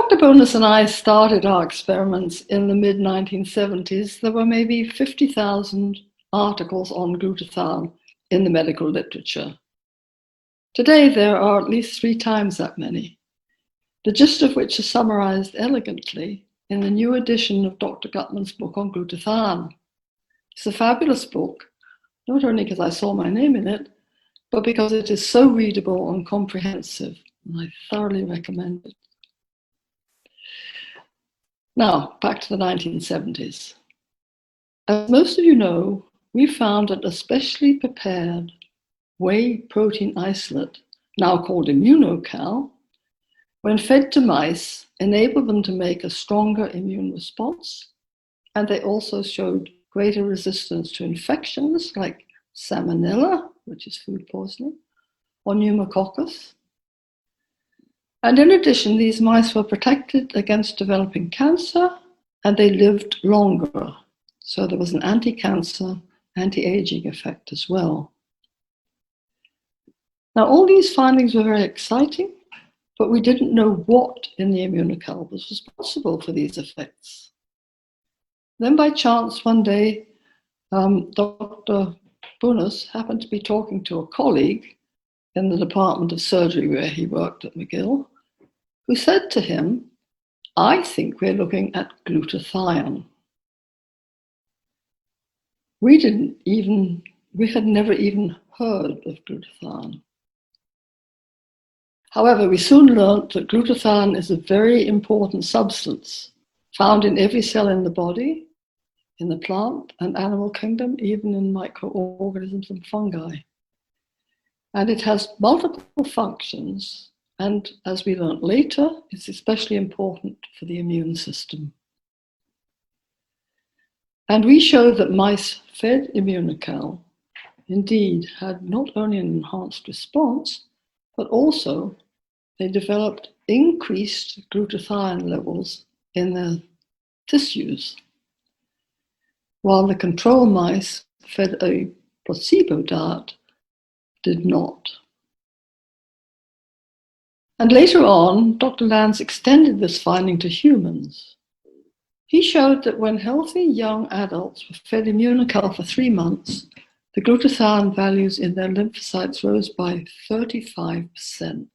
Dr. Bonus and I started our experiments in the mid-1970s, there were maybe 50,000 articles on glutathione in the medical literature. Today, there are at least 3 times that many, the gist of which is summarized elegantly in the new edition of Dr. Gutman's book on glutathione. It's a fabulous book, not only because I saw my name in it, but because it is so readable and comprehensive, and I thoroughly recommend it. Now, back to the 1970s. As most of you know, we found that a specially prepared whey protein isolate, now called immunocal, when fed to mice, enabled them to make a stronger immune response, and they also showed greater resistance to infections like salmonella, which is food poisoning, or pneumococcus. And in addition, these mice were protected against developing cancer, and they lived longer. So there was an anti-cancer, anti-aging effect as well. Now, all these findings were very exciting, but we didn't know what in the immunocal was responsible for these effects. Then by chance, one day, Dr. Bonus happened to be talking to a colleague in the Department of Surgery where he worked at McGill, who said to him, "I think we're looking at glutathione." We had never even heard of glutathione. However, we soon learned that glutathione is a very important substance found in every cell in the body, in the plant and animal kingdom, even in microorganisms and fungi. And it has multiple functions, and as we learned later, it's especially important for the immune system. And we showed that mice fed immunocal indeed had not only an enhanced response, but also they developed increased glutathione levels in their tissues, while the control mice fed a placebo diet did not. And later on, Dr. Lance extended this finding to humans. He showed that when healthy young adults were fed immunocal for 3 months, the glutathione values in their lymphocytes rose by 35%.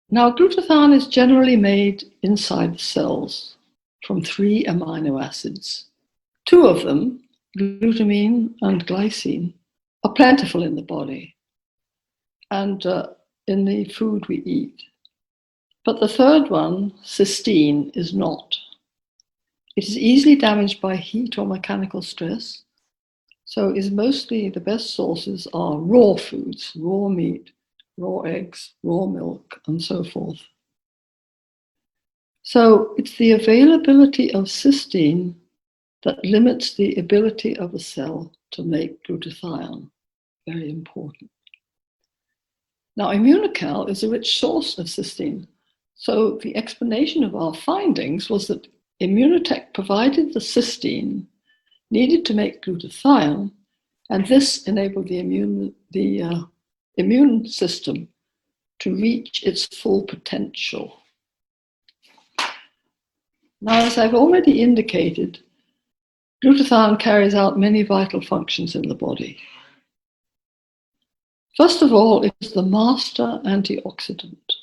Now, glutathione is generally made inside the cells from 3 amino acids. 2 of them, glutamine and glycine, are plentiful in the body and in the food we eat. But the third one, cysteine, is not. It is easily damaged by heat or mechanical stress, so is mostly the best sources are raw foods, raw meat, raw eggs, raw milk, and so forth. So it's the availability of cysteine that limits the ability of a cell to make glutathione. Very important. Now, immunocal is a rich source of cysteine. So the explanation of our findings was that Immunotec provided the cysteine needed to make glutathione, and this enabled the immune system to reach its full potential. Now, as I've already indicated, glutathione carries out many vital functions in the body. First of all, it is the master antioxidant.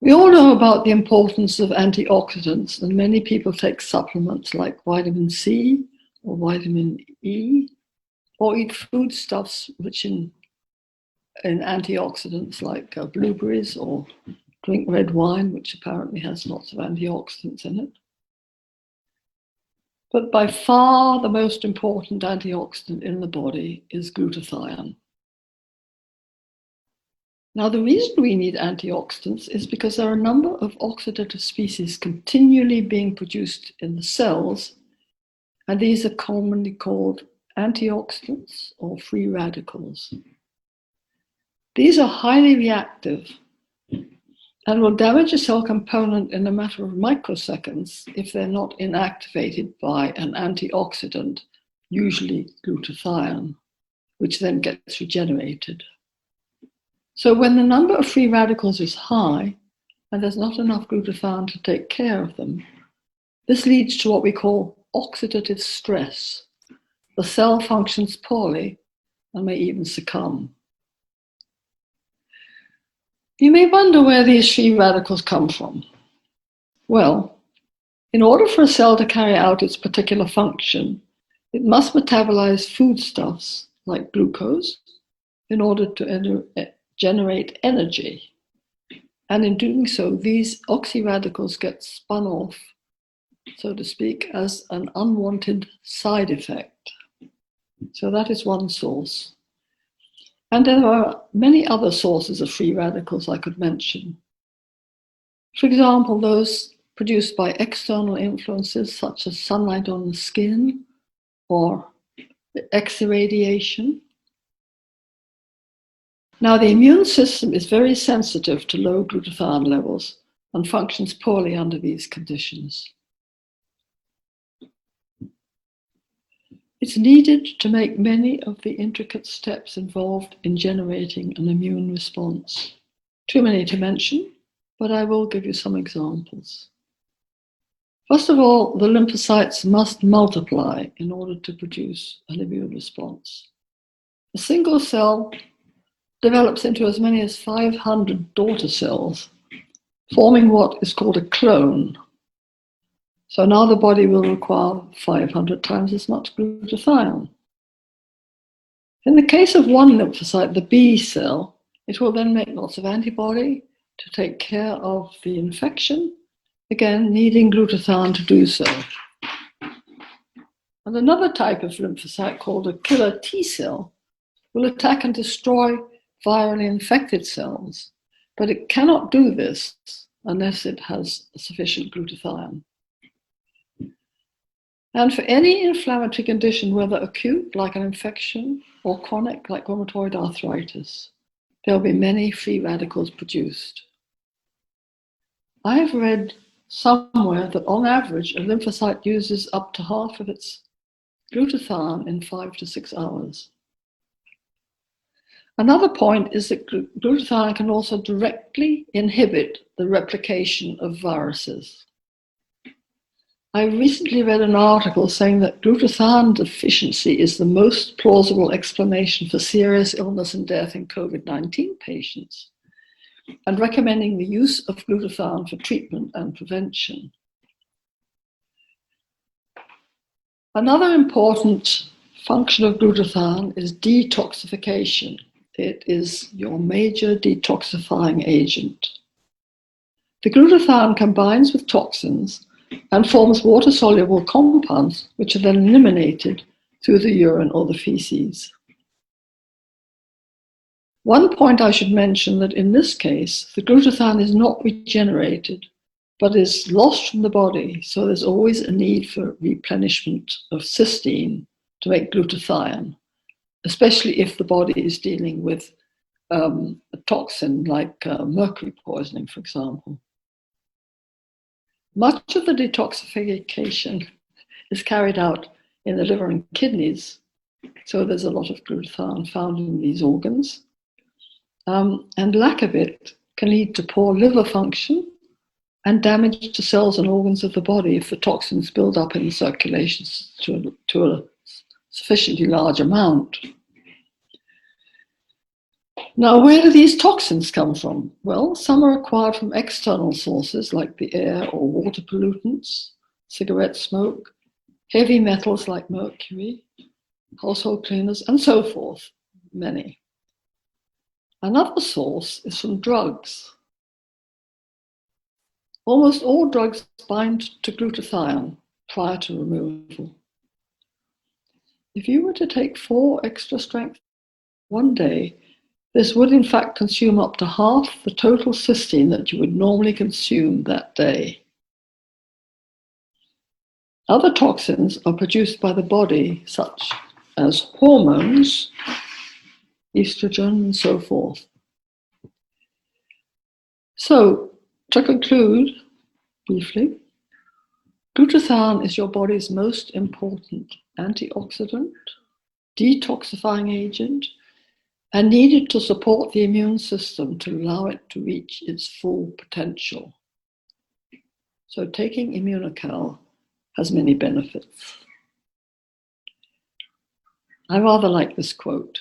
We all know about the importance of antioxidants, and many people take supplements like vitamin C or vitamin E, or eat foodstuffs rich in antioxidants like blueberries, or drink red wine, which apparently has lots of antioxidants in it. But by far the most important antioxidant in the body is glutathione. Now, the reason we need antioxidants is because there are a number of oxidative species continually being produced in the cells, and these are commonly called antioxidants or free radicals. These are highly reactive and will damage a cell component in a matter of microseconds if they're not inactivated by an antioxidant, usually glutathione, which then gets regenerated. So when the number of free radicals is high, and there's not enough glutathione to take care of them, this leads to what we call oxidative stress. The cell functions poorly and may even succumb. You may wonder where these free radicals come from. Well, in order for a cell to carry out its particular function, it must metabolize foodstuffs like glucose in order to generate energy. And in doing so, these oxyradicals get spun off, so to speak, as an unwanted side effect. So that is one source. And there are many other sources of free radicals I could mention. For example, those produced by external influences such as sunlight on the skin or X-irradiation. Now, the immune system is very sensitive to low glutathione levels and functions poorly under these conditions. It's needed to make many of the intricate steps involved in generating an immune response. Too many to mention, but I will give you some examples. First of all, the lymphocytes must multiply in order to produce an immune response. A single cell develops into as many as 500 daughter cells, forming what is called a clone. So now the body will require 500 times as much glutathione. In the case of one lymphocyte, the B cell, it will then make lots of antibody to take care of the infection, again needing glutathione to do so. And another type of lymphocyte called a killer T cell will attack and destroy virally infected cells, but it cannot do this unless it has sufficient glutathione. And for any inflammatory condition, whether acute, like an infection, or chronic, like rheumatoid arthritis, there will be many free radicals produced. I have read somewhere that on average, a lymphocyte uses up to half of its glutathione in 5 to 6 hours. Another point is that glutathione can also directly inhibit the replication of viruses. I recently read an article saying that glutathione deficiency is the most plausible explanation for serious illness and death in COVID-19 patients, and recommending the use of glutathione for treatment and prevention. Another important function of glutathione is detoxification. It is your major detoxifying agent. The glutathione combines with toxins and forms water-soluble compounds, which are then eliminated through the urine or the feces. One point I should mention that in this case, the glutathione is not regenerated, but is lost from the body, so there's always a need for replenishment of cysteine to make glutathione, especially if the body is dealing with a toxin like mercury poisoning, for example. Much of the detoxification is carried out in the liver and kidneys, so there's a lot of glutathione found in these organs. And lack of it can lead to poor liver function and damage to cells and organs of the body if the toxins build up in the circulation to a sufficiently large amount. Now, where do these toxins come from? Well, some are acquired from external sources like the air or water pollutants, cigarette smoke, heavy metals like mercury, household cleaners, and so forth, many. Another source is from drugs. Almost all drugs bind to glutathione prior to removal. If you were to take 4 extra strength one day, this would in fact consume up to half the total cysteine that you would normally consume that day. Other toxins are produced by the body, such as hormones, estrogen, and so forth. So, to conclude briefly, glutathione is your body's most important antioxidant, detoxifying agent, and needed to support the immune system to allow it to reach its full potential. So taking immunocal has many benefits. I rather like this quote.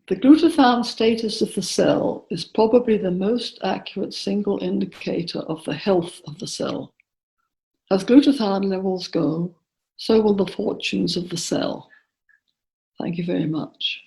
The glutathione status of the cell is probably the most accurate single indicator of the health of the cell. As glutathione levels go, so will the fortunes of the cell. Thank you very much.